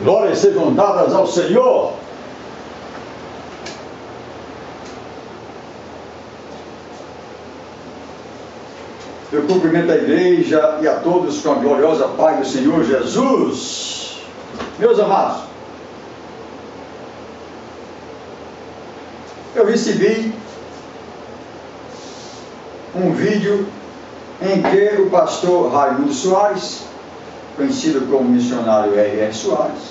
Glórias sejam dadas ao Senhor. Eu cumprimento a igreja e a todos com a gloriosa paz do Senhor Jesus. Meus amados, eu recebi um vídeo em que o pastor Raimundo Soares, conhecido como missionário R.R. Soares,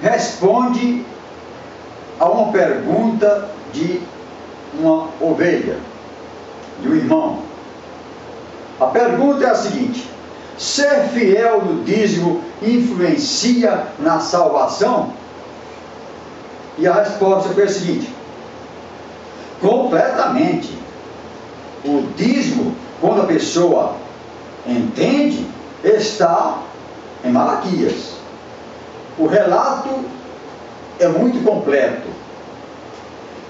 responde a uma pergunta de uma ovelha, de um irmão. A pergunta é a seguinte: ser fiel no dízimo influencia na salvação? E a resposta foi a seguinte: completamente. O dízimo, quando a pessoa entende, está em Malaquias. O relato é muito completo.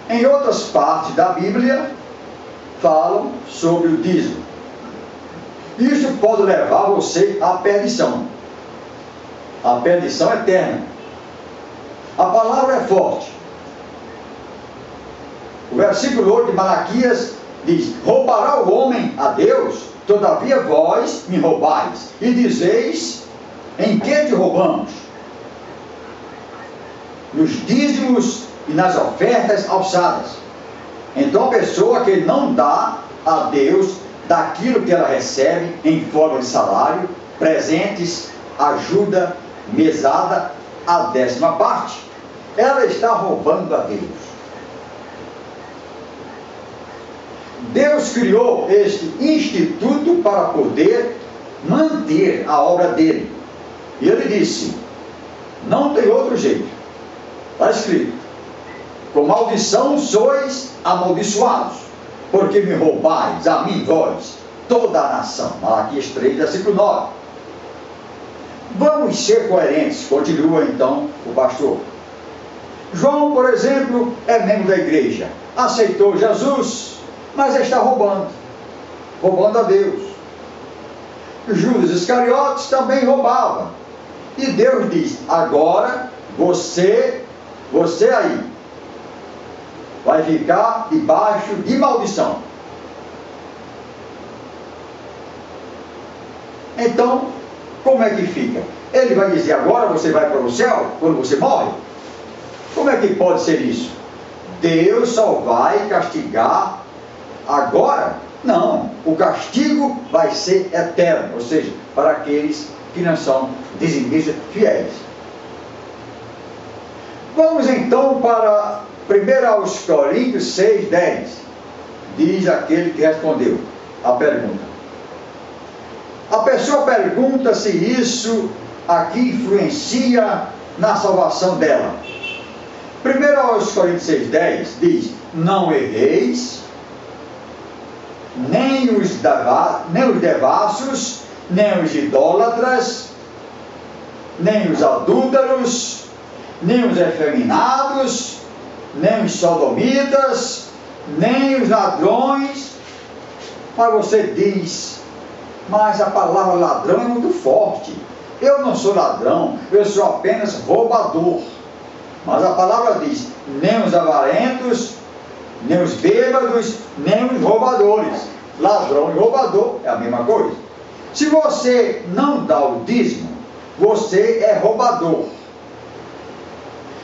Em outras partes da Bíblia falam sobre o dízimo. Isso pode levar você à perdição, à perdição eterna. A palavra é forte. O versículo 8 de Malaquias diz: roubará o homem a Deus? Todavia vós me roubais, e dizeis: em que te roubamos? Nos dízimos e nas ofertas alçadas. Então a pessoa que não dá a Deus daquilo que ela recebe em forma de salário, presentes, ajuda, mesada, a 10ª parte, ela está roubando a Deus. Deus criou este instituto para poder manter a obra dele. E ele disse: não tem outro jeito. Está escrito: com maldição sois amaldiçoados, porque me roubais a mim, vós, toda a nação. Malaquias 3, versículo 9. Vamos ser coerentes, continua então o pastor. João, por exemplo, é membro da igreja, aceitou Jesus, mas está roubando a Deus. Judas Iscariotes também roubava, e Deus diz: agora você aí vai ficar debaixo de maldição. Então, como é que fica? Ele vai dizer: agora você vai para o céu quando você morre? Como é que pode ser isso? Deus só vai castigar agora? Não, o castigo vai ser eterno, ou seja, para aqueles que não são dizimistas fiéis. Vamos então para 1 Coríntios 6, 10. Diz aquele que respondeu a pergunta. A pessoa pergunta se isso aqui influencia na salvação dela. 1 Coríntios 6, 10 diz: não erreis, nem os devassos, nem os idólatras, nem os adúlteros, nem os efeminados, nem os sodomitas, nem os ladrões. Mas você diz: mas a palavra ladrão é muito forte. Eu não sou ladrão, eu sou apenas roubador. Mas a palavra diz: nem os avarentos, nem os bêbados, nem os roubadores. Ladrão e roubador é a mesma coisa. Se você não dá o dízimo, você é roubador.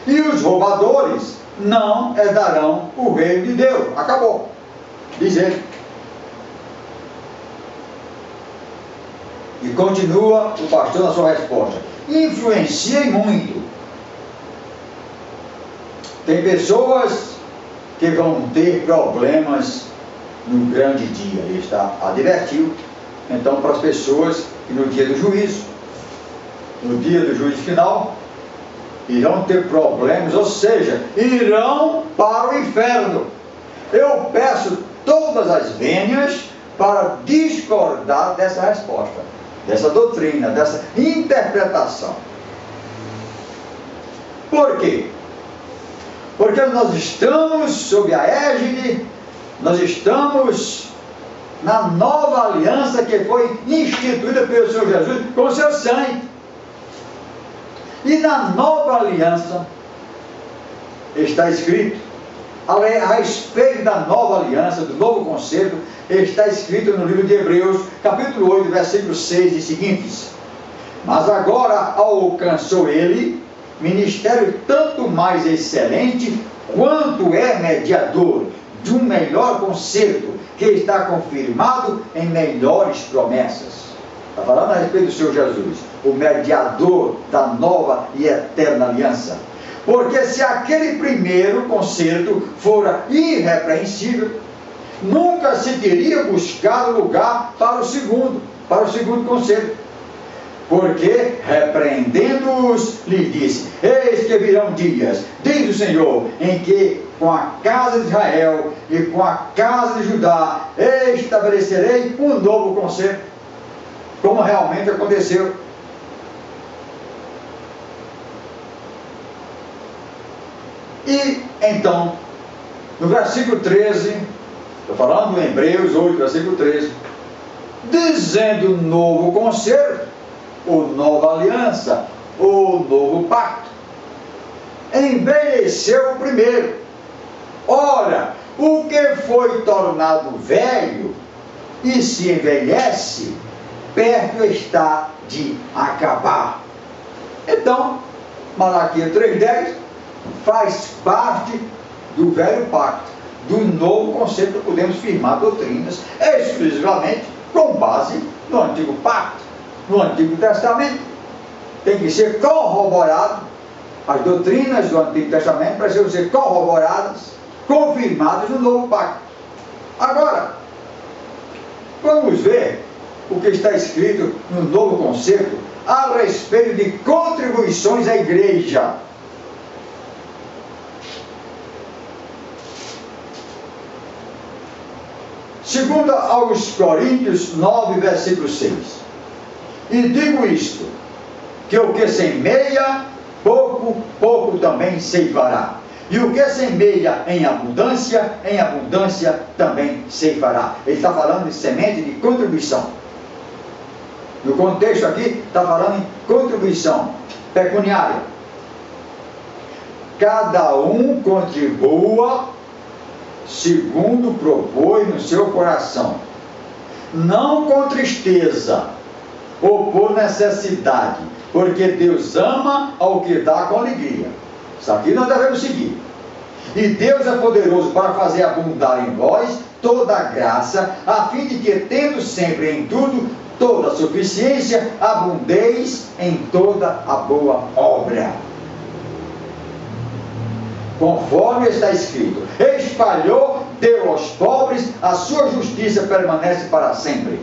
E os roubadores não herdarão o reino de Deus. Acabou. Diz ele. E continua o pastor na sua resposta: influencia muito. Tem pessoas que vão ter problemas no grande dia. Ele está advertido então para as pessoas que no dia do juízo, no dia do juízo final, irão ter problemas, ou seja, irão para o inferno. Eu peço todas as vênias para discordar dessa resposta, dessa doutrina, dessa interpretação. Por quê? Porque nós estamos sob a égide, nós estamos na nova aliança que foi instituída pelo Senhor Jesus com o seu sangue. E E na nova aliança está escrito, a respeito da nova aliança, do novo concerto, está escrito no livro de Hebreus, capítulo 8, versículos 6 e seguintes: mas agora alcançou ele ministério tanto mais excelente, quanto é mediador de um melhor concerto, que está confirmado em melhores promessas. Está falando a respeito do Senhor Jesus, o mediador da nova e eterna aliança. Porque se aquele primeiro concerto fora irrepreensível, nunca se teria buscado lugar para o segundo concerto. Porque, repreendendo-os, lhe disse: eis que virão dias, diz o Senhor, em que com a casa de Israel e com a casa de Judá estabelecerei um novo concerto, como realmente aconteceu. E então, no versículo 13, estou falando em Hebreus 8, versículo 13, dizendo novo concerto, ou nova aliança, ou novo pacto, envelheceu o primeiro. Ora, o que foi tornado velho e se envelhece, perto está de acabar. Então, Malaquias 3,10 faz parte do velho pacto, do novo conceito. Podemos firmar doutrinas exclusivamente com base no antigo pacto, no Antigo Testamento. Tem que ser corroborado, as doutrinas do Antigo Testamento precisam ser corroboradas, confirmadas no novo pacto. Agora, vamos ver o que está escrito no novo concerto a respeito de contribuições à igreja. Segundo aos Coríntios 9, versículo 6. E digo isto, que o que semeia, pouco também ceifará. E o que semeia em abundância também ceifará. Ele está falando de semente de contribuição. No contexto aqui, está falando em contribuição pecuniária. Cada um contribua segundo propôs no seu coração, não com tristeza ou por necessidade, porque Deus ama ao que dá com alegria. Isso aqui nós devemos seguir. E Deus é poderoso para fazer abundar em vós toda a graça, a fim de que, tendo sempre em tudo toda a suficiência, abundeis em toda a boa obra. Conforme está escrito: espalhou, deu aos pobres, a sua justiça permanece para sempre.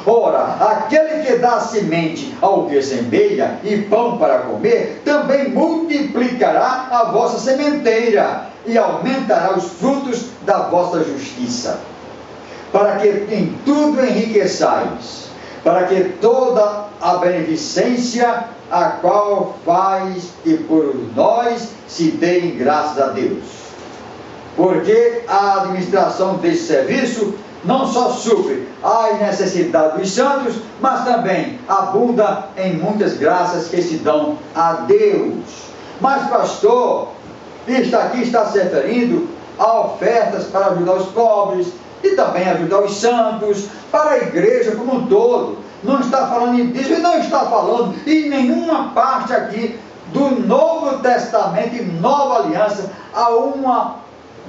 Ora, aquele que dá semente ao que semeia e pão para comer, também multiplicará a vossa sementeira e aumentará os frutos da vossa justiça, para que em tudo enriqueçais, para que toda a beneficência a qual faz que por nós se deem graças a Deus. Porque a administração desse serviço não só supre as necessidades dos santos, mas também abunda em muitas graças que se dão a Deus. Mas, pastor, isto aqui está se referindo a ofertas para ajudar os pobres e também ajudar os santos, para a igreja como um todo. Não está falando disso, e não está falando em nenhuma parte aqui do Novo Testamento e Nova Aliança há uma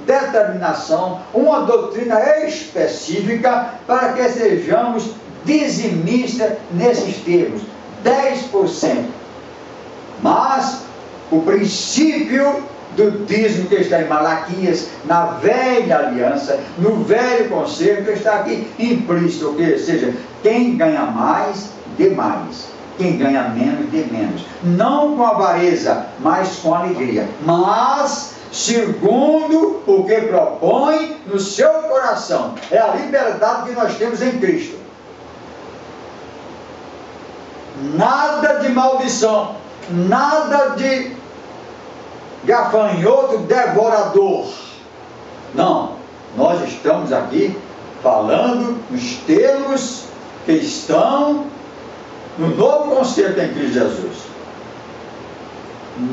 determinação, uma doutrina específica para que sejamos dizimistas nesses termos, 10%. Mas o princípio do dízimo que está em Malaquias, na velha aliança, no velho concerto, está aqui implícito, ou seja, quem ganha mais, dê mais, quem ganha menos, dê menos, não com avareza, mas com alegria, mas segundo o que propõe no seu coração. É a liberdade que nós temos em Cristo. Nada de maldição, nada de gafanhoto devorador. Não, nós estamos aqui falando nos termos que estão no novo conceito em Cristo Jesus.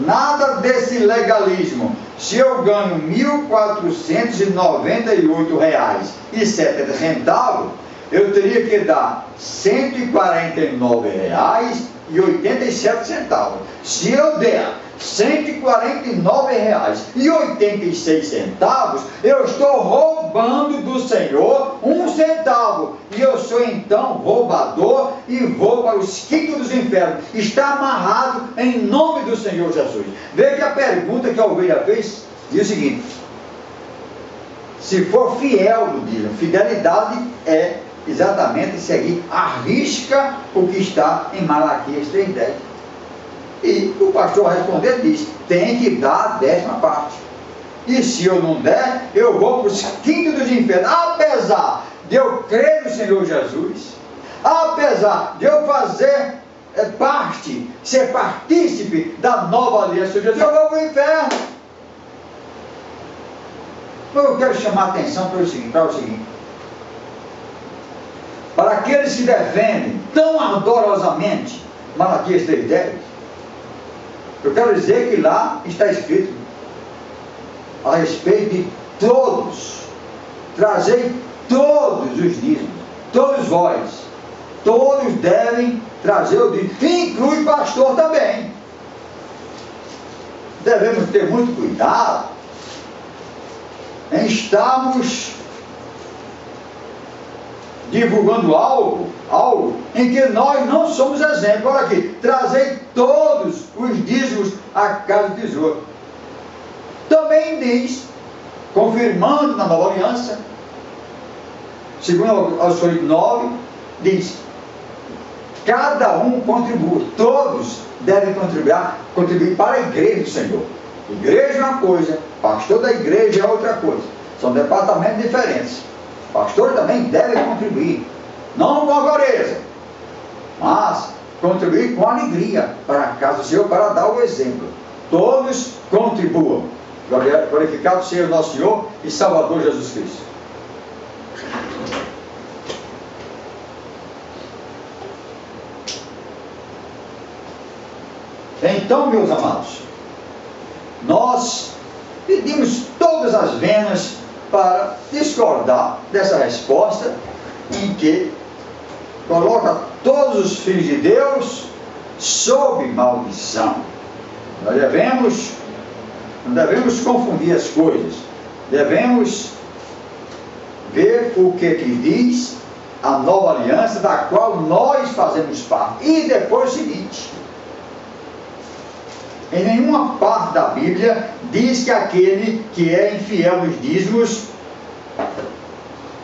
Nada desse legalismo. Se eu ganho R$ 1.498,70, eu teria que dar R$ 149,87. Se eu der R$ 149,86, eu estou roubando do Senhor um centavo, e eu sou então roubador e vou para os quintos dos infernos. Está amarrado em nome do Senhor Jesus. Veja a pergunta que a ovelha fez, diz o seguinte: se for fiel no dízimo, fidelidade é exatamente seguir à risca o que está em Malaquias 3,10. E o pastor respondeu, diz: tem que dar a 10ª parte. E se eu não der, eu vou para os quintos dos infernos. Apesar de eu crer no Senhor Jesus, apesar de eu fazer parte, ser partícipe da nova aliança de Jesus, eu vou para o inferno. Então eu quero chamar a atenção para o seguinte: para aqueles que defendem tão ardorosamente Malaquias 3,10, eu quero dizer que lá está escrito a respeito de todos, trazei todos os dízimos, todos vós, todos devem trazer o dízimo, inclui pastor também. Devemos ter muito cuidado em estarmos divulgando algo em que nós não somos exemplo. Olha aqui: trazei todos os dízimos à casa do tesouro. Também diz, confirmando na nova aliança, segundo aos Coríntios 9, diz: cada um contribui, todos devem contribuir para a igreja do Senhor. Igreja é uma coisa, pastor da igreja é outra coisa, são departamentos diferentes. Pastores também devem contribuir, não com avareza, mas contribuir com alegria para a casa do Senhor, para dar o exemplo. Todos contribuam. Glorificado seja o nosso Senhor e Salvador Jesus Cristo. Então, meus amados, nós pedimos todas as venas para discordar dessa resposta, em que coloca todos os filhos de Deus sob maldição. Nós não devemos confundir as coisas, devemos ver o que diz a nova aliança, da qual nós fazemos parte. E depois o seguinte: em nenhuma parte da Bíblia diz que aquele que é infiel nos dízimos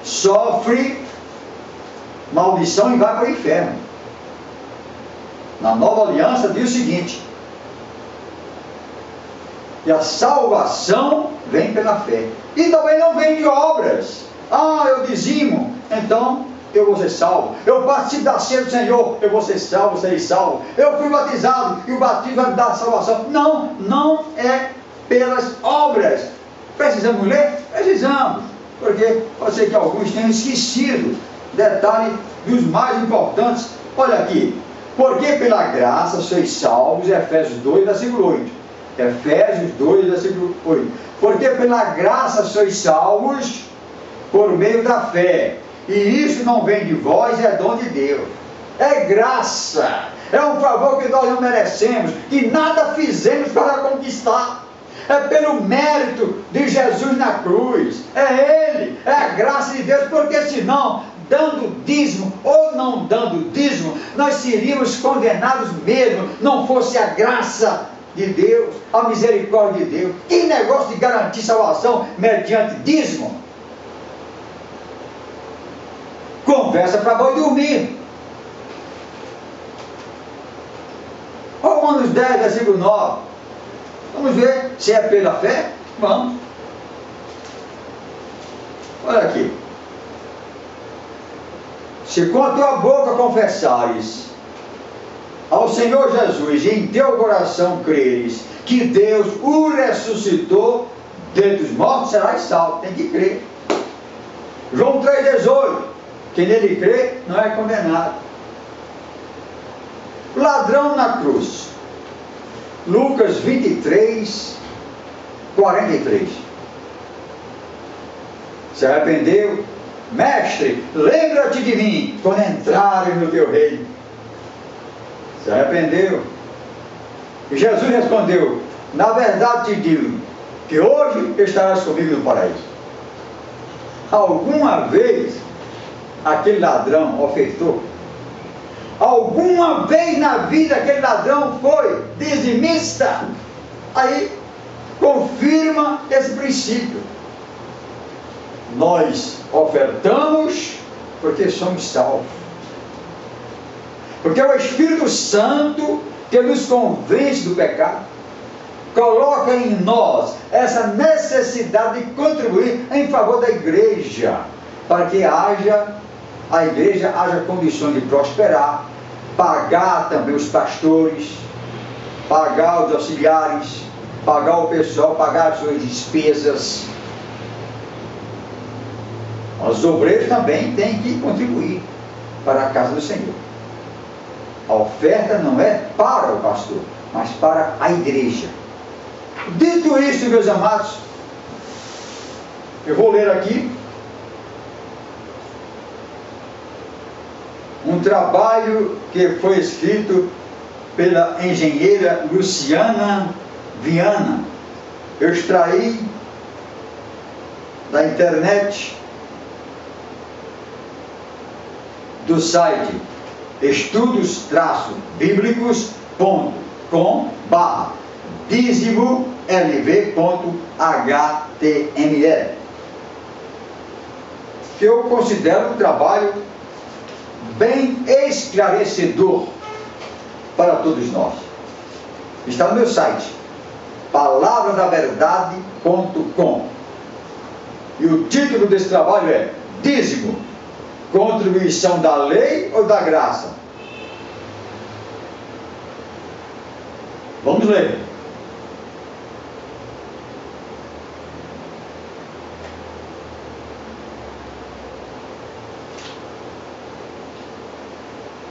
sofre maldição e vai para o inferno. Na nova aliança diz o seguinte: que a salvação vem pela fé, e também não vem de obras. Eu dizimo, então eu vou ser salvo. Eu participo da ceia do Senhor, eu vou ser salvo, serei salvo. Eu fui batizado e o batismo vai me dar salvação. Não é pelas obras. Precisamos ler? Precisamos, porque pode ser que alguns tenham esquecido detalhe dos mais importantes. Olha aqui: porque pela graça sois salvos, Efésios 2, versículo 8. Efésios 2, versículo 8. Porque pela graça sois salvos por meio da fé, e isso não vem de vós, é dom de Deus. É graça, é um favor que nós não merecemos, que nada fizemos para conquistar. É pelo mérito de Jesus na cruz. É Ele, é a graça de Deus. Porque senão, dando dízimo ou não dando dízimo, nós seríamos condenados mesmo, não fosse a graça de Deus, a misericórdia de Deus. Que negócio de garantir salvação mediante dízimo? Conversa para boi dormir. Romanos 10, versículo 9. Vamos ver se é pela fé? Vamos. Olha aqui: se com a tua boca confessares ao Senhor Jesus e em teu coração creres que Deus o ressuscitou dentre os mortos, serás salvo. Tem que crer. João 3,18: quem nele crê não é condenado. Ladrão na cruz. Lucas 23, 43. Se arrependeu. Mestre, lembra-te de mim quando entrares no teu reino. Se arrependeu. E Jesus respondeu: na verdade te digo que hoje estarás comigo no paraíso. Alguma vez aquele ladrão ofertou? Alguma vez na vida aquele ladrão foi dizimista? Aí confirma esse princípio. Nós ofertamos porque somos salvos. Porque é o Espírito Santo que nos convence do pecado, coloca em nós essa necessidade de contribuir em favor da igreja, para que a igreja haja condições de prosperar, pagar também os pastores, pagar os auxiliares, pagar o pessoal, pagar as suas despesas. Os obreiros também têm que contribuir para a casa do Senhor. A oferta não é para o pastor, mas para a igreja. Dito isso, meus amados, eu vou ler aqui um trabalho que foi escrito pela engenheira Luciana Viana. Eu extraí da internet, do site estudos-bíblicos.com/dízimo-lv.html, que eu considero um trabalho bem esclarecedor para todos nós. Está no meu site, palavradaverdade.com, e o título desse trabalho é Dízimo, contribuição da lei ou da graça? Vamos ler.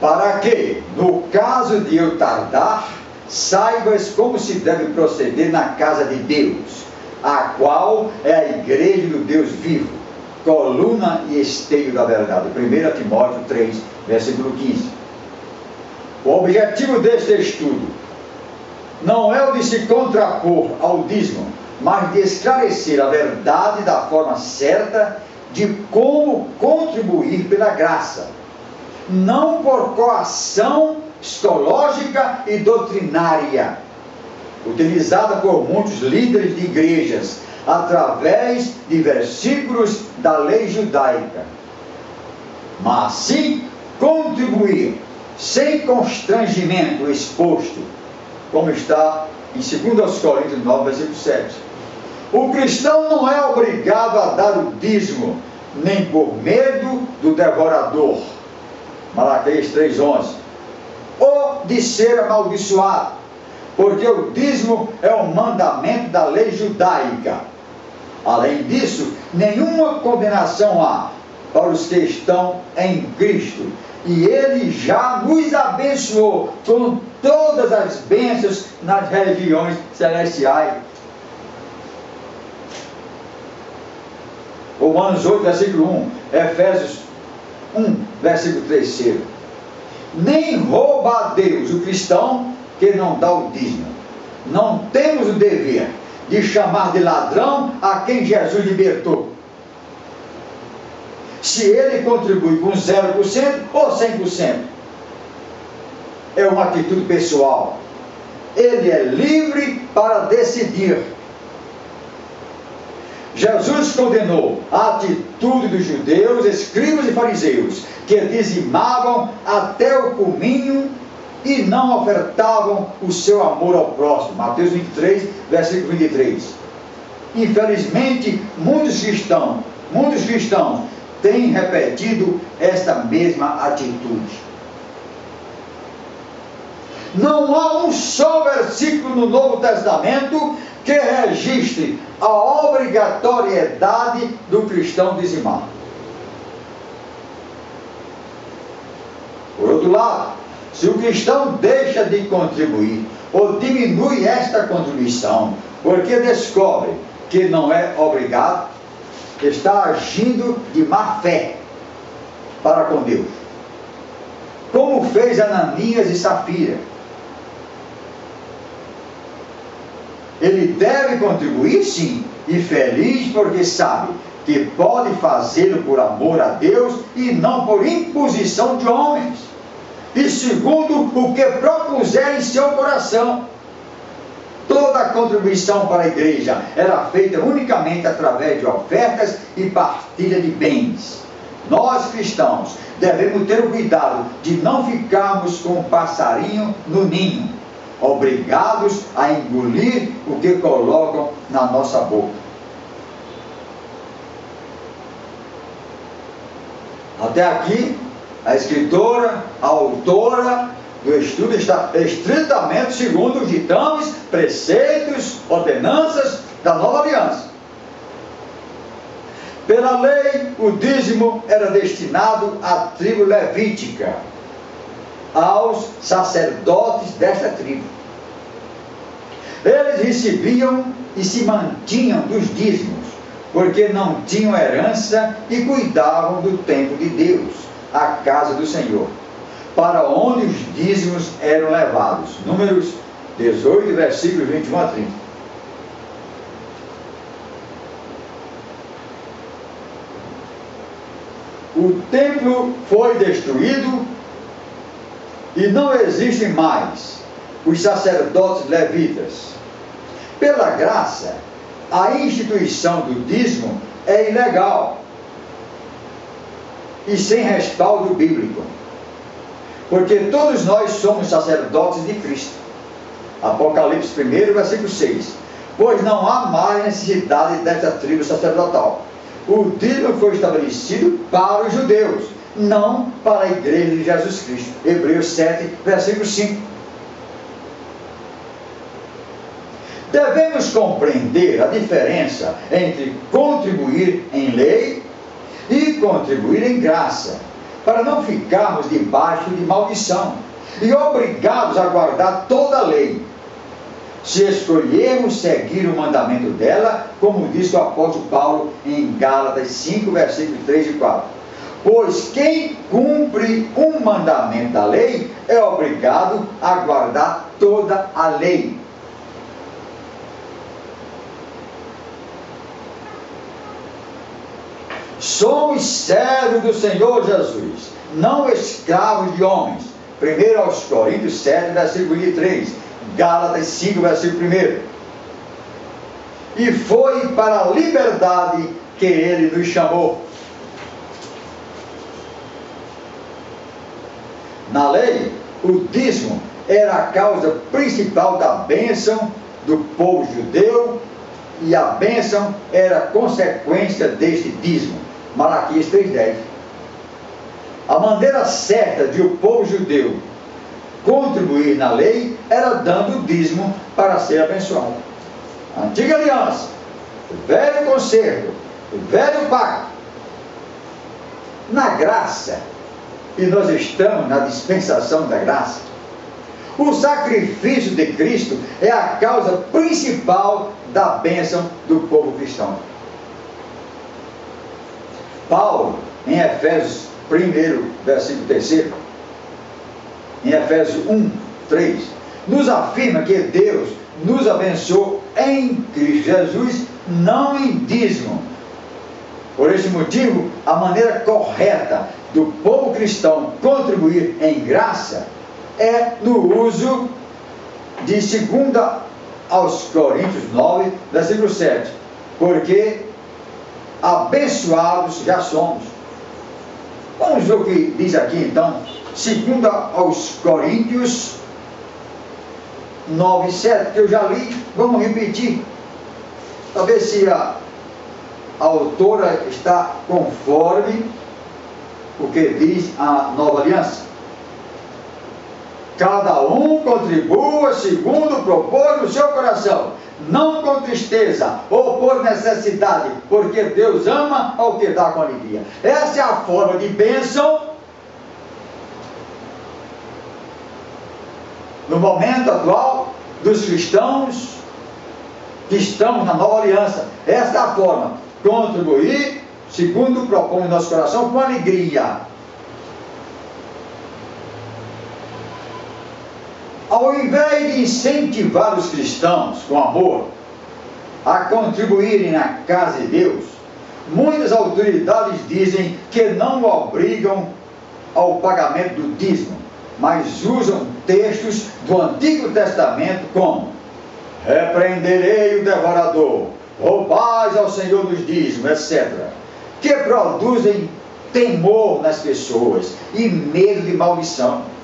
Para que, no caso de eu tardar, saibas como se deve proceder na casa de Deus, a qual é a igreja do Deus vivo, coluna e esteio da verdade. 1 Timóteo 3, versículo 15. O objetivo deste estudo não é o de se contrapor ao dízimo, mas de esclarecer a verdade da forma certa de como contribuir pela graça, não por coação psicológica e doutrinária, utilizada por muitos líderes de igrejas, através de versículos da lei judaica, mas sim contribuir sem constrangimento exposto, como está em 2 Coríntios 9, versículo 7. O cristão não é obrigado a dar o dízimo, nem por medo do devorador, Malaquias 3,11, ou de ser amaldiçoado, porque o dízimo é um mandamento da lei judaica. Além disso, nenhuma condenação há para os que estão em Cristo, e Ele já nos abençoou com todas as bênçãos nas regiões celestiais. Romanos 8, versículo 1, Efésios 1, versículo 3. Nem rouba a Deus o cristão que não dá o dízimo. Não temos o dever de chamar de ladrão a quem Jesus libertou. Se ele contribui com 0% ou 100%, é uma atitude pessoal. Ele é livre para decidir. Jesus condenou a atitude dos judeus, escribas e fariseus, que dizimavam até o cominho e não ofertavam o seu amor ao próximo. Mateus 23, versículo 23. Infelizmente, muitos cristãos têm repetido esta mesma atitude. Não há um só versículo no Novo Testamento que registre a obrigatoriedade do cristão dizimar. Por outro lado, Se o cristão deixa de contribuir ou diminui esta contribuição, porque descobre que não é obrigado, está agindo de má fé para com Deus, como fez Ananias e Safira. Ele deve contribuir sim, e feliz porque sabe que pode fazê-lo por amor a Deus e não por imposição de homens, e segundo o que propuser em seu coração. Toda a contribuição para a igreja era feita unicamente através de ofertas e partilha de bens. Nós cristãos devemos ter o cuidado de não ficarmos com um passarinho no ninho, obrigados a engolir o que colocam na nossa boca. Até aqui, a escritora, a autora do estudo está estritamente segundo os ditames, preceitos, ordenanças da nova aliança. Pela lei, o dízimo era destinado à tribo levítica, aos sacerdotes desta tribo. Eles recebiam e se mantinham dos dízimos, porque não tinham herança e cuidavam do templo de Deus, a casa do Senhor, para onde os dízimos eram levados. Números 18, versículos 21 a 30. O templo foi destruído e não existem mais os sacerdotes levitas. Pela graça, a instituição do dízimo é ilegal e sem respaldo bíblico, porque todos nós somos sacerdotes de Cristo. Apocalipse 1, versículo 6. Pois não há mais necessidade desta tribo sacerdotal. O dízimo foi estabelecido para os judeus, não para a igreja de Jesus Cristo. Hebreus 7, versículo 5. Devemos compreender a diferença entre contribuir em lei e contribuir em graça, para não ficarmos debaixo de maldição e obrigados a guardar toda a lei, se escolhermos seguir o mandamento dela, como diz o apóstolo Paulo em Gálatas 5, versículos 3 e 4. Pois quem cumpre um mandamento da lei é obrigado a guardar toda a lei. Somos servos do Senhor Jesus, não escravos de homens. 1 aos Coríntios 7, versículo 23. Gálatas 5, versículo 1. E foi para a liberdade que Ele nos chamou. Na lei, o dízimo era a causa principal da bênção do povo judeu, e a bênção era consequência deste dízimo. Malaquias 3,10. A maneira certa de o povo judeu contribuir na lei era dando o dízimo para ser abençoado. A antiga aliança, o velho concerto, o velho pacto. Na graça, e nós estamos na dispensação da graça, o sacrifício de Cristo é a causa principal da bênção do povo cristão. Paulo, em Efésios 1, versículo 3, em Efésios 1, 3, nos afirma que Deus nos abençoou em Cristo Jesus, não em dízimo. Por esse motivo, a maneira correta do povo cristão contribuir em graça é no uso de 2 aos Coríntios 9, versículo 7, porque abençoados já somos. Vamos ver o que diz aqui então, 2 aos Coríntios 9, 7, que eu já li. Vamos repetir, para ver se a autora está conforme o que diz a nova aliança. Cada um contribua segundo propôs no seu coração, não com tristeza ou por necessidade, porque Deus ama ao que dá com alegria. Essa é a forma de bênção no momento atual dos cristãos que estamos na nova aliança. Esta é a forma: contribuir, segundo propõe o nosso coração, com alegria. Ao invés de incentivar os cristãos com amor a contribuírem na casa de Deus, muitas autoridades dizem que não obrigam ao pagamento do dízimo, mas usam textos do Antigo Testamento como: repreenderei o devorador, roubais ao Senhor dos dízimos, etc., que produzem temor nas pessoas e medo de maldição.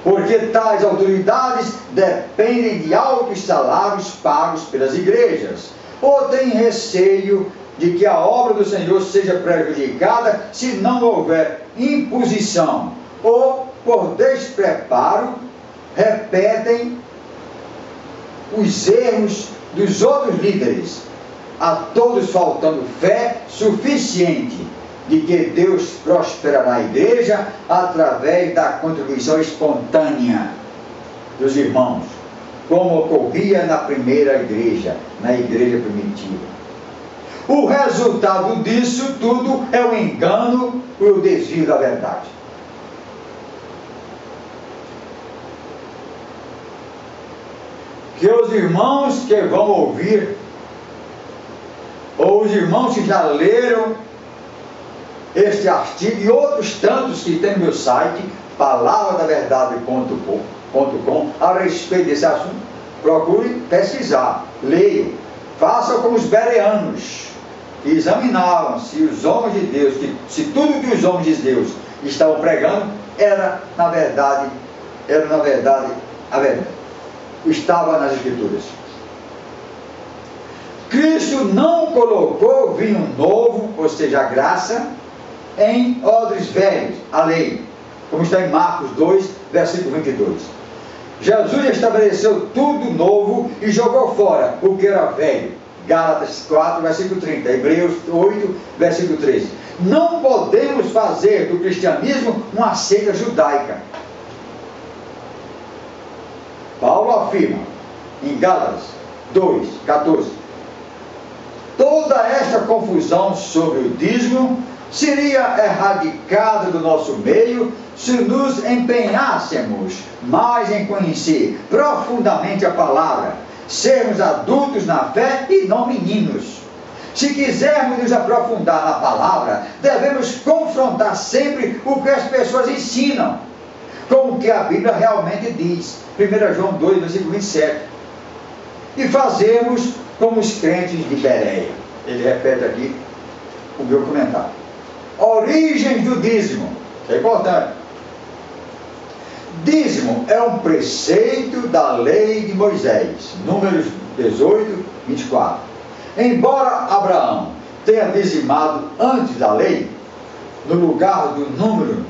Porque tais autoridades dependem de altos salários pagos pelas igrejas, ou têm receio de que a obra do Senhor seja prejudicada se não houver imposição, ou por despreparo repetem os erros dos outros líderes, a todos faltando fé suficiente de que Deus prosperará a igreja através da contribuição espontânea dos irmãos, como ocorria na primeira igreja, na igreja primitiva. O resultado disso tudo é o engano e o desvio da verdade. Que os irmãos que vão ouvir, ou os irmãos que já leram este artigo e outros tantos que tem no meu site, palavradaverdade.com, a respeito desse assunto, procure pesquisar, leiam, façam como os bereanos, que examinavam se os homens de Deus, se tudo que os homens de Deus estavam pregando era na verdade a verdade. Estava nas Escrituras. Cristo não colocou vinho novo, ou seja, a graça, em odres velhos, a lei, como está em Marcos 2, versículo 22. Jesus estabeleceu tudo novo e jogou fora o que era velho. Gálatas 4, versículo 30, Hebreus 8, versículo 13. Não podemos fazer do cristianismo uma seita judaica. Paulo afirma em Gálatas 2, 14: toda esta confusão sobre o dízimo seria erradicada do nosso meio se nos empenhássemos mais em conhecer profundamente a palavra, sermos adultos na fé e não meninos. Se quisermos nos aprofundar na palavra, devemos confrontar sempre o que as pessoas ensinam com o que a Bíblia realmente diz. 1 João 2, versículo 27. E fazermos como os crentes de Bereia. Ele repete aqui o meu comentário. Origens do dízimo. É importante. Dízimo é um preceito da lei de Moisés. Números 18, 24. Embora Abraão tenha dizimado antes da lei, no lugar do número,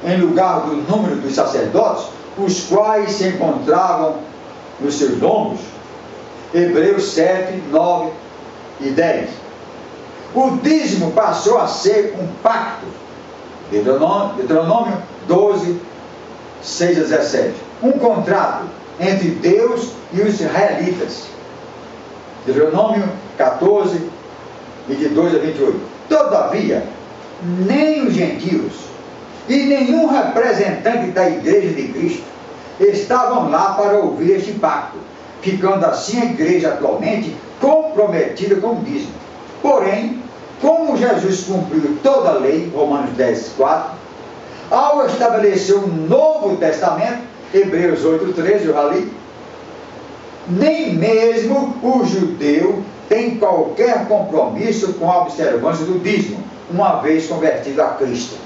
em lugar do número dos sacerdotes, os quais se encontravam nos seus lombos, Hebreus 7, 9 e 10. O dízimo passou a ser um pacto, Deuteronômio 12, 6 a 17. Um contrato entre Deus e os israelitas, Deuteronômio 14, 22 a 28. Todavia, nem os gentios e nenhum representante da igreja de Cristo estavam lá para ouvir este pacto, ficando assim a igreja atualmente comprometida com o dízimo. Porém, como Jesus cumpriu toda a lei, Romanos 10, 4, ao estabelecer um novo testamento, Hebreus 8, 13, eu já li, nem mesmo o judeu tem qualquer compromisso com a observância do dízimo, uma vez convertido a Cristo.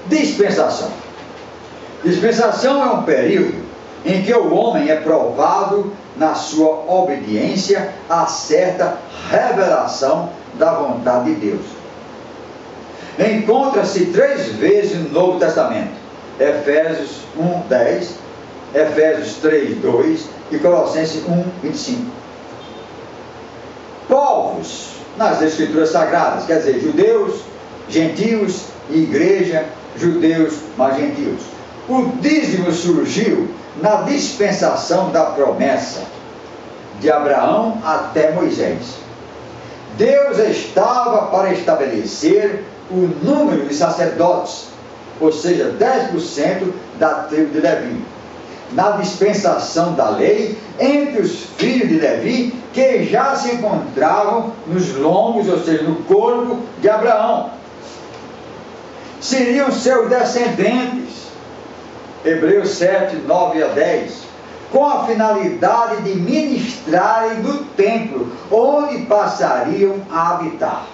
Dispensação. Dispensação é um período em que o homem é provado na sua obediência a certa revelação da vontade de Deus. Encontra-se 3 vezes no Novo Testamento: Efésios 1, 10, Efésios 3, 2 e Colossenses 1, 25. Povos nas Escrituras Sagradas, quer dizer, judeus, gentios e igreja, judeus mais gentios. O dízimo surgiu na dispensação da promessa de Abraão até Moisés. Deus estava para estabelecer o número de sacerdotes, ou seja, 10% da tribo de Levi, na dispensação da lei entre os filhos de Levi, que já se encontravam nos lombos, ou seja, no corpo de Abraão. Seriam seus descendentes, Hebreus 7, 9 a 10, com a finalidade de ministrarem no templo, onde passariam a habitar.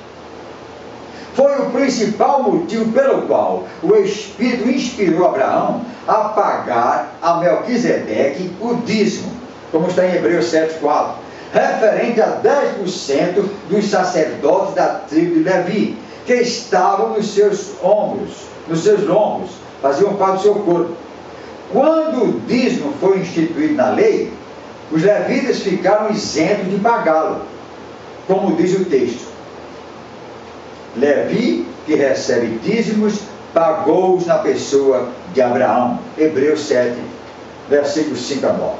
Foi o principal motivo pelo qual o Espírito inspirou Abraão a pagar a Melquisedeque o dízimo, como está em Hebreus 7,4, referente a 10% dos sacerdotes da tribo de Levi, que estavam nos seus lombos, faziam parte do seu corpo. Quando o dízimo foi instituído na lei, os levitas ficaram isentos de pagá-lo, como diz o texto. Levi, que recebe dízimos, pagou-os na pessoa de Abraão. Hebreus 7, versículos 5 a 9.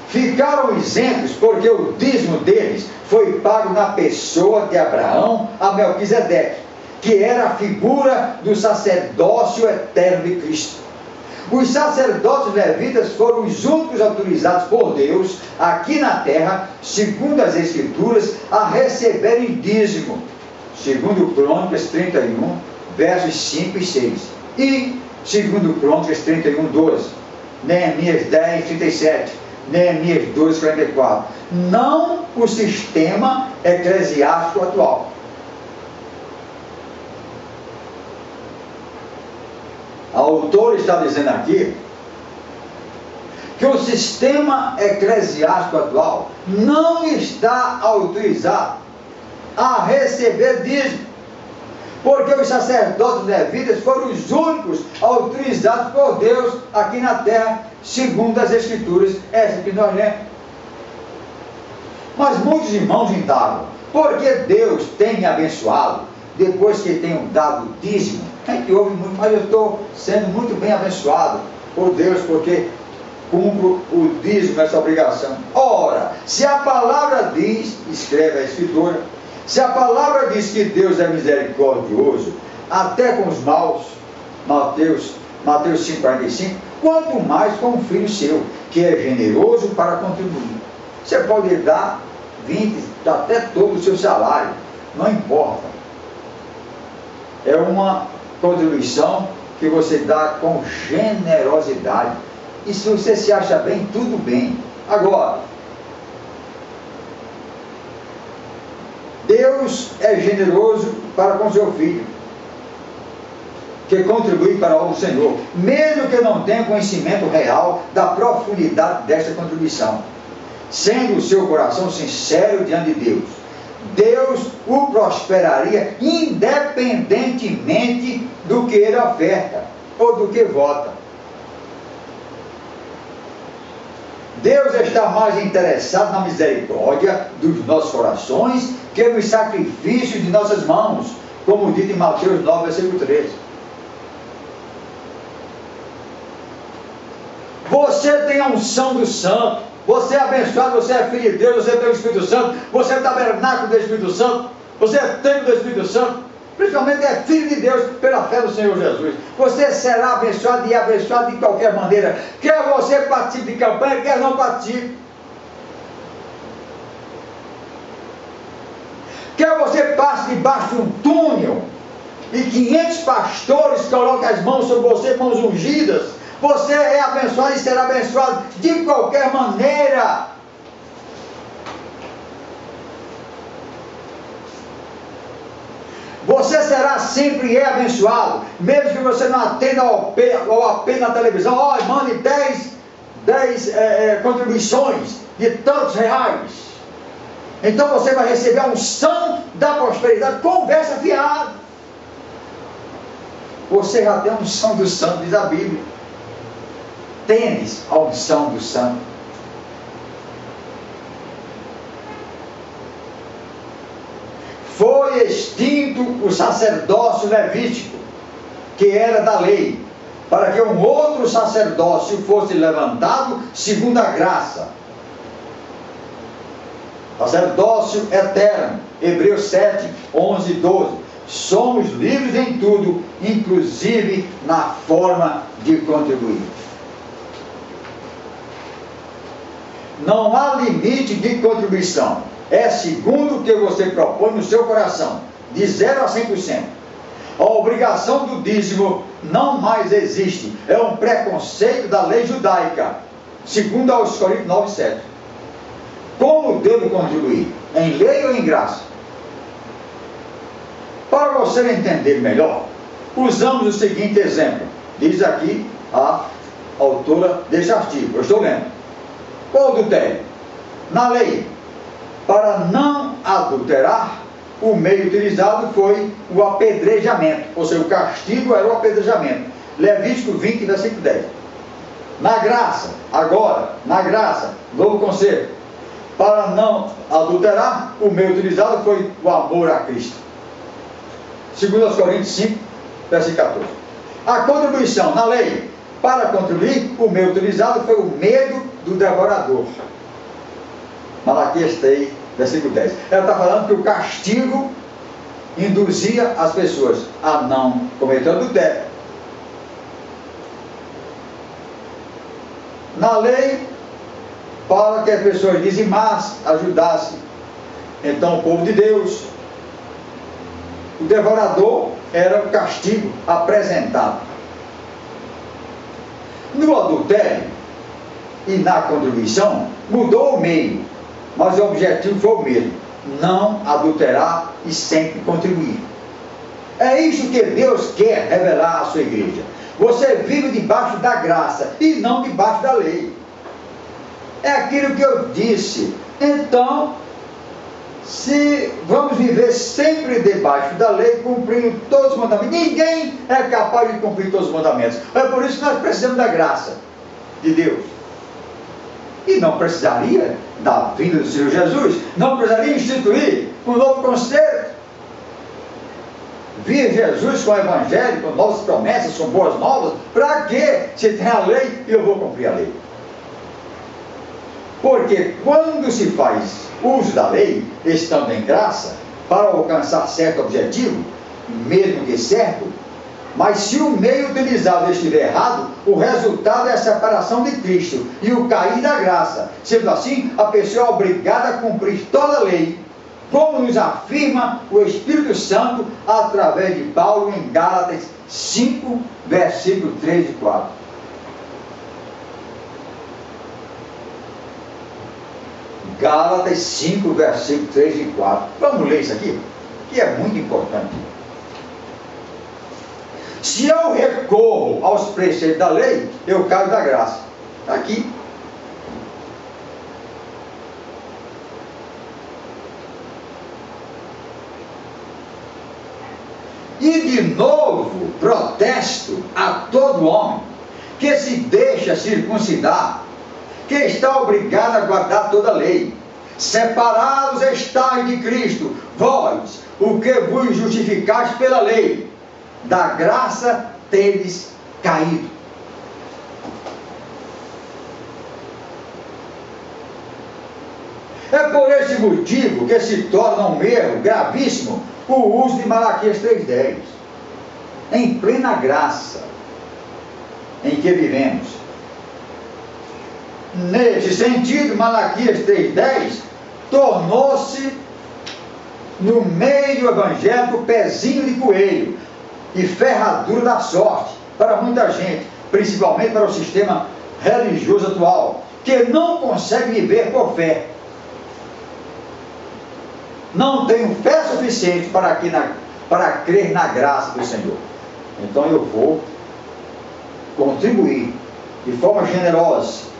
Ficaram isentos porque o dízimo deles foi pago na pessoa de Abraão a Melquisedeque, que era a figura do sacerdócio eterno de Cristo. Os sacerdotes levitas foram os únicos autorizados por Deus, aqui na terra, segundo as Escrituras, a receberem dízimo. Segundo Crônicas 31, versos 5 e 6. E segundo Crônicas 31, 12. Neemias 10, 37. Neemias 12, 44. Não o sistema eclesiástico atual. A autora está dizendo aqui que o sistema eclesiástico atual não está autorizado a receber dízimo, porque os sacerdotes levitas foram os únicos autorizados por Deus aqui na terra, segundo as Escrituras, essa que nós lemos. Mas muitos irmãos indagam, porque Deus tem me abençoado depois que tenho dado dízimo? A gente ouve muito, mas eu estou sendo muito bem abençoado por Deus, porque cumpro o dízimo, essa obrigação. Ora, se a palavra diz, escreve a Escritura, se a palavra diz que Deus é misericordioso até com os maus, Mateus 5,45, quanto mais com o filho seu, que é generoso para contribuir. Você pode dar 20, até todo o seu salário, não importa. É uma contribuição que você dá com generosidade. E se você se acha bem, tudo bem. Agora, Deus é generoso para com seu filho, que contribui para a obra do Senhor, mesmo que não tenha conhecimento real da profundidade desta contribuição, sendo o seu coração sincero diante de Deus. Deus o prosperaria independentemente do que ele oferta ou do que vota. Deus está mais interessado na misericórdia dos nossos corações que nos sacrifícios de nossas mãos, como dito em Mateus 9, versículo 13. Você tem a unção do Santo, você é abençoado, você é filho de Deus, você tem o Espírito Santo, você é tabernáculo do Espírito Santo, você é templo do Espírito Santo, principalmente é filho de Deus pela fé do Senhor Jesus. Você será abençoado e abençoado de qualquer maneira, quer você participe de campanha, quer não participe, quer você passe debaixo de um túnel e 500 pastores colocam as mãos sobre você, mãos ungidas, você é abençoado e será abençoado de qualquer maneira. Você será sempre abençoado, mesmo que você não atenda ao apelo na televisão. Mande 10 contribuições de tantos reais. Então você vai receber a unção da prosperidade. Conversa fiada. Você já tem a unção do santo, diz a Bíblia. Tendes a unção do santo. foi extinto o sacerdócio levítico, que era da lei, para que um outro sacerdócio fosse levantado segundo a graça. Sacerdócio eterno, Hebreus 7, 11 e 12. Somos livres em tudo, inclusive na forma de contribuir. Não há limite de contribuição. É segundo o que você propõe no seu coração, de 0 a 100%. A obrigação do dízimo não mais existe. É um preconceito da lei judaica, segundo aos Coríntios 9, 7. Como devo contribuir? Em lei ou em graça? Para você entender melhor, usamos o seguinte exemplo. Diz aqui a autora deste artigo, eu estou lendo. O adultério. Na lei, para não adulterar, o meio utilizado foi o apedrejamento, ou seja, o castigo era o apedrejamento. Levítico 20, versículo 10. Na graça, agora, na graça, novo conselho, para não adulterar, o meio utilizado foi o amor a Cristo. 2 Coríntios 5, versículo 14. A contribuição na lei, para contribuir, o meio utilizado foi o medo do devorador. Malaquias 3, versículo 10. Ela está falando que o castigo induzia as pessoas a não cometer adultério. Na lei, para que as pessoas dizimassem, ajudassem, então o povo de Deus. O devorador era o castigo apresentado. No adultério e na contribuição, mudou o meio, mas o objetivo foi o mesmo: não adulterar e sempre contribuir. É isso que Deus quer revelar à sua igreja. Você vive debaixo da graça e não debaixo da lei. É aquilo que eu disse. Então, se vamos viver sempre debaixo da lei, cumprindo todos os mandamentos, ninguém é capaz de cumprir todos os mandamentos. É por isso que nós precisamos da graça de Deus. E não precisaria da vinda do Senhor Jesus, não precisaria instituir um novo conceito. Vir Jesus com o Evangelho, com novas promessas, com boas novas. Para quê? Se tem a lei, eu vou cumprir a lei. Porque quando se faz uso da lei, estando em graça, para alcançar certo objetivo, mesmo que certo, mas se o meio utilizado estiver errado, o resultado é a separação de Cristo e o cair da graça. Sendo assim, a pessoa é obrigada a cumprir toda a lei, como nos afirma o Espírito Santo através de Paulo em Gálatas 5, versículos 3 e 4. Gálatas 5, versículos 3 e 4. Vamos ler isso aqui, que é muito importante. Se eu recorro aos preceitos da lei, eu caio da graça. Está aqui. E de novo protesto a todo homem que se deixa circuncidar, que está obrigado a guardar toda a lei. Separados estáis de Cristo, vós, o que vos justificais pela lei, da graça tedes caído. É por esse motivo que se torna um erro gravíssimo o uso de Malaquias 3,10, em plena graça em que vivemos. Nesse sentido, Malaquias 3,10 tornou-se, no meio evangélico, pezinho de coelho e ferradura da sorte para muita gente, principalmente para o sistema religioso atual, que não consegue viver por fé. Não tenho fé suficiente para crer na graça do Senhor. Então eu vou contribuir de forma generosa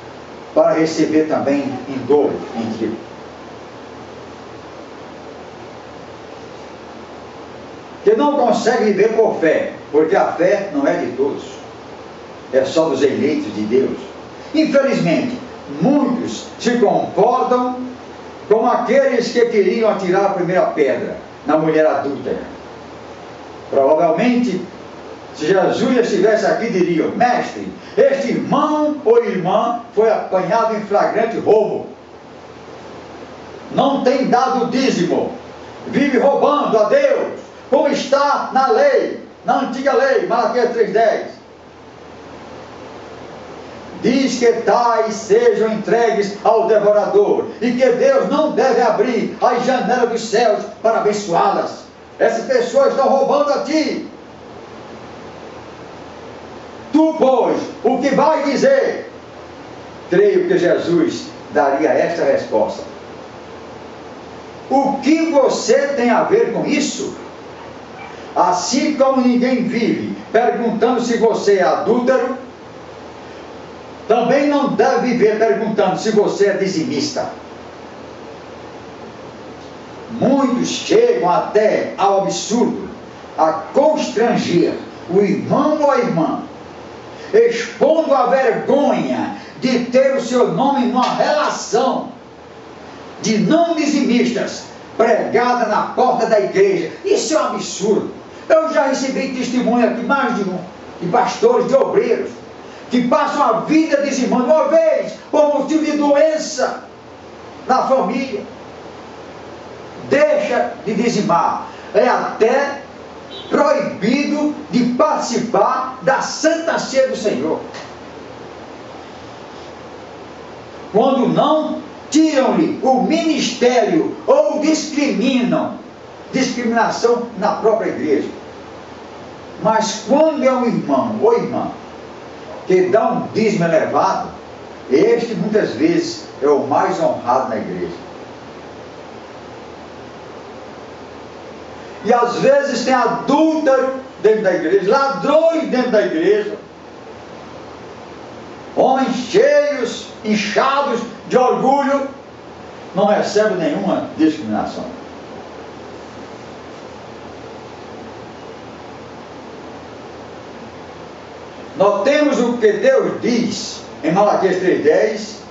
para receber também em dobro, em triplo. Que não consegue viver por fé, porque a fé não é de todos, é só dos eleitos de Deus. Infelizmente, muitos se comportam como aqueles que queriam atirar a primeira pedra, na mulher adúltera. Provavelmente, se Jesus estivesse aqui, diriam: mestre, este irmão ou irmã foi apanhado em flagrante roubo, não tem dado dízimo, vive roubando a Deus, como está na lei, na antiga lei, Malaquias 3:10. Diz que tais sejam entregues ao devorador, e que Deus não deve abrir as janelas dos céus para abençoá-las. Essas pessoas estão roubando a ti. Tu, pois, o que vai dizer? Creio que Jesus daria esta resposta: o que você tem a ver com isso? Assim como ninguém vive perguntando se você é adúltero, também não deve viver perguntando se você é dizimista. Muitos chegam até ao absurdo, a constranger o irmão ou a irmã, expondo a vergonha de ter o seu nome numa relação de não dizimistas pregada na porta da igreja. Isso é um absurdo. Eu já recebi testemunho aqui, mais de um, de pastores, de obreiros, que passam a vida dizimando, uma vez, por motivo de doença na família. Deixa de dizimar. É até proibido de participar da Santa Ceia do Senhor. Quando não, tiram-lhe o ministério ou discriminam. Discriminação na própria igreja. Mas quando é um irmão ou irmã que dá um dízimo elevado, este muitas vezes é o mais honrado na igreja. E às vezes tem adúltero dentro da igreja, ladrões dentro da igreja, homens cheios, inchados de orgulho, não recebem nenhuma discriminação. Notemos o que Deus diz em Malaquias 3:10.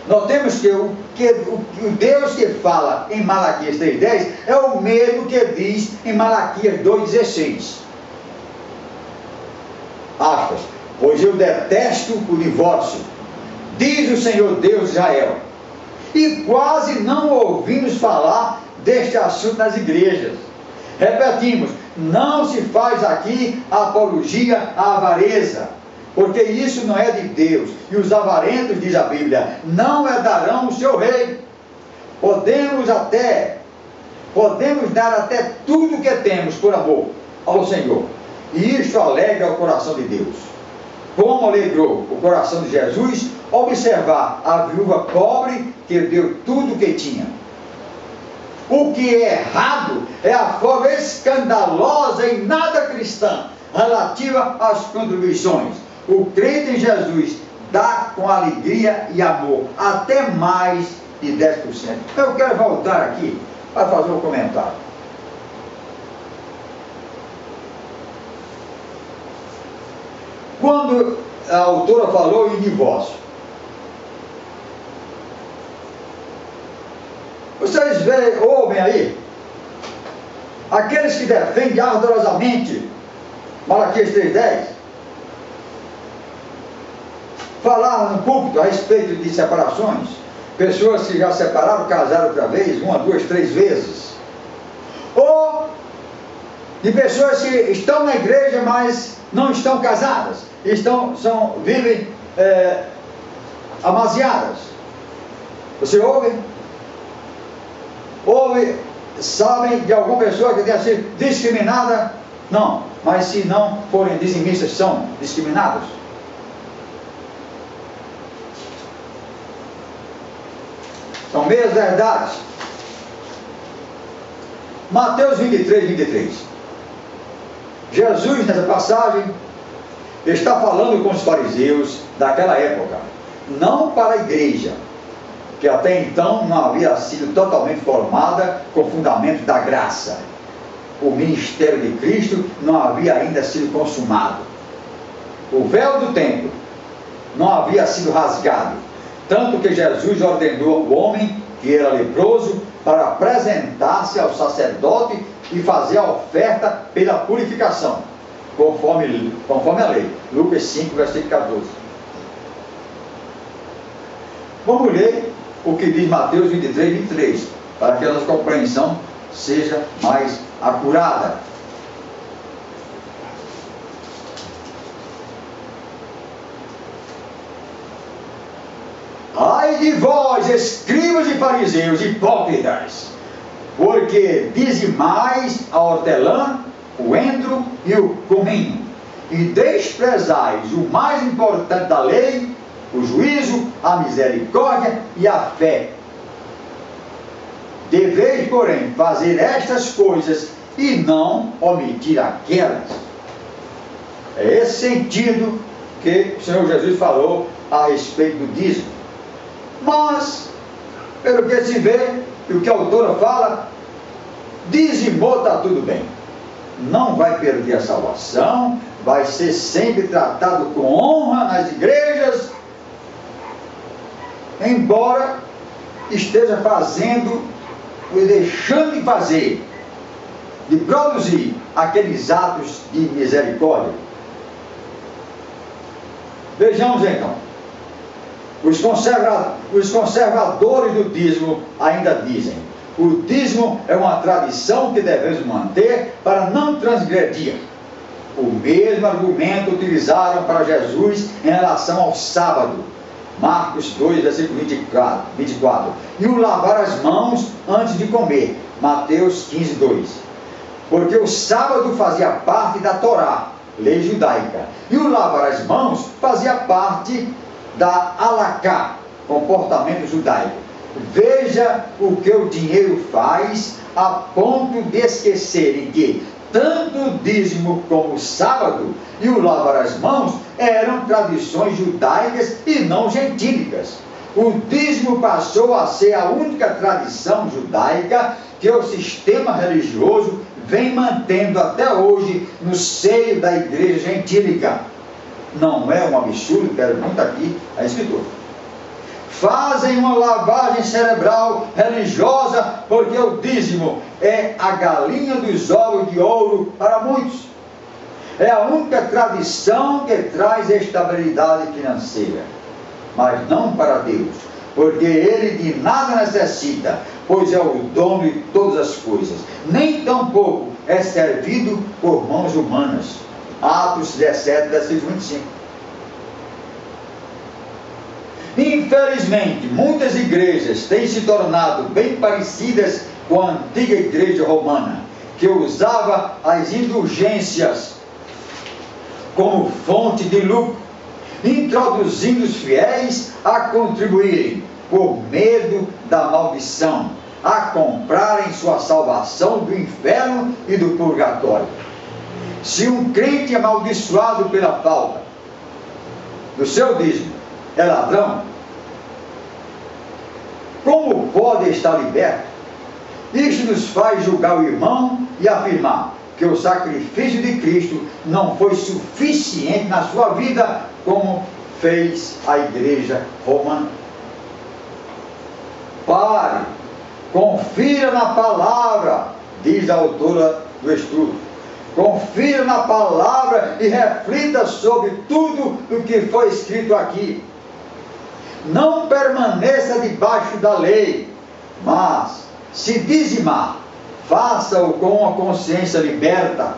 Notemos que o Deus que fala em Malaquias 3:10 é o mesmo que diz em Malaquias 2:16. Aspas, pois eu detesto o divórcio, diz o Senhor Deus de Israel. E quase não ouvimos falar deste assunto nas igrejas. Repetimos, não se faz aqui apologia à avareza, porque isso não é de Deus. E os avarentos, diz a Bíblia, não herdarão o seu reino. Podemos dar até tudo que temos por amor ao Senhor. E isto alegra o coração de Deus. Como alegrou o coração de Jesus observar a viúva pobre que deu tudo o que tinha. O que é errado é a forma escandalosa e nada cristã relativa às contribuições. O crente em Jesus dá com alegria e amor, até mais de 10%. Eu quero voltar aqui para fazer um comentário. Quando a autora falou em divórcio, vocês ouvem aí aqueles que defendem ardorosamente Malaquias 3:10, falaram no púlpito a respeito de separações, pessoas que já separaram, casaram outra vez, 1, 2, 3 vezes, ou de pessoas que estão na igreja, mas não estão casadas, vivem amasiadas. Você ouve? Sabem de alguma pessoa que tenha sido discriminada? Não, mas se não forem dizimistas, são discriminados. São meias verdades. Mateus 23:23. Jesus, nessa passagem, está falando com os fariseus daquela época, não para a igreja, que até então não havia sido totalmente formada com fundamento da graça. O ministério de Cristo não havia ainda sido consumado. O véu do templo não havia sido rasgado, tanto que Jesus ordenou ao homem que era leproso para apresentar-se ao sacerdote e fazer a oferta pela purificação, conforme a lei. Lucas 5, versículo 14. Vamos ler o que diz Mateus 23, 23, para que a nossa compreensão seja mais acurada. Ai de vós, escribas e fariseus, hipócritas, porque dizimais a hortelã, o endro e o cominho, e desprezais o mais importante da lei, o juízo, a misericórdia e a fé. Deveis, porém, fazer estas coisas e não omitir aquelas. É esse sentido que o Senhor Jesus falou a respeito do dízimo. Mas, pelo que se vê, e o que a autora fala, dizimou, está tudo bem. Não vai perder a salvação, vai ser sempre tratado com honra nas igrejas, embora esteja fazendo e deixando de fazer, de produzir aqueles atos de misericórdia. Vejamos então. Os conservadores do dízimo ainda dizem: o dízimo é uma tradição que devemos manter para não transgredir. O mesmo argumento utilizaram para Jesus em relação ao sábado, Marcos 2, versículo 24, e o lavar as mãos antes de comer, Mateus 15, 2. Porque o sábado fazia parte da Torá, lei judaica, e o lavar as mãos fazia parte da Alaká, comportamento judaico. Veja o que o dinheiro faz a ponto de esquecerem que tanto o dízimo como o sábado e o lavar as mãos eram tradições judaicas e não gentílicas. O dízimo passou a ser a única tradição judaica que o sistema religioso vem mantendo até hoje no seio da igreja gentílica. Não é um absurdo, pergunta aqui a escritura. Fazem uma lavagem cerebral religiosa porque o dízimo é a galinha dos ovos de ouro para muitos. É a única tradição que traz estabilidade financeira, mas não para Deus, porque Ele de nada necessita, pois é o dono de todas as coisas, nem tampouco é servido por mãos humanas. Atos 17, versículo 25. Infelizmente, muitas igrejas têm se tornado bem parecidas com a antiga igreja romana, que usava as indulgências como fonte de lucro, introduzindo os fiéis a contribuírem, por medo da maldição, a comprarem sua salvação do inferno e do purgatório. Se um crente amaldiçoado pela falta do seu dízimo é ladrão, como pode estar liberto? Isto nos faz julgar o irmão e afirmar que o sacrifício de Cristo não foi suficiente na sua vida, como fez a igreja romana. Pare, confira na palavra, diz a autora do estudo. Confira na palavra e reflita sobre tudo o que foi escrito aqui. Não permaneça debaixo da lei, mas, se dizimar, faça-o com a consciência liberta,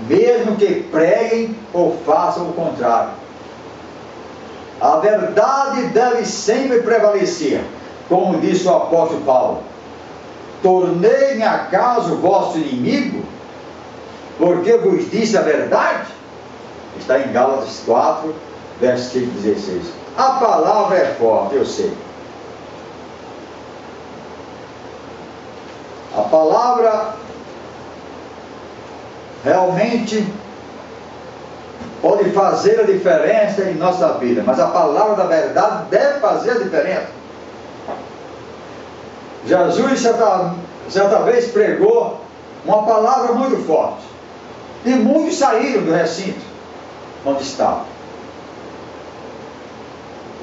mesmo que preguem ou façam o contrário. A verdade deve sempre prevalecer, como disse o apóstolo Paulo. Tornei-me acaso vosso inimigo, porque vos disse a verdade? Está em Gálatas 4, versículo 16. A palavra é forte, eu sei. A palavra realmente pode fazer a diferença em nossa vida, mas a palavra da verdade deve fazer a diferença. Jesus certa vez pregou uma palavra muito forte, e muitos saíram do recinto onde estavam.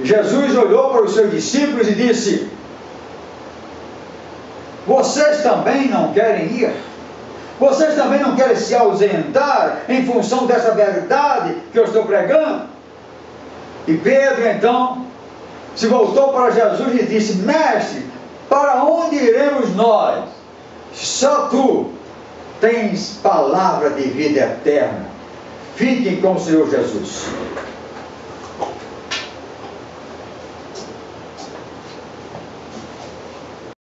Jesus olhou para os seus discípulos e disse: Vocês também não querem ir? Vocês também não querem se ausentar em função dessa verdade que eu estou pregando? E Pedro então se voltou para Jesus e disse: Mestre, para onde iremos nós? Só tu tens palavra de vida eterna. Fiquem com o Senhor Jesus.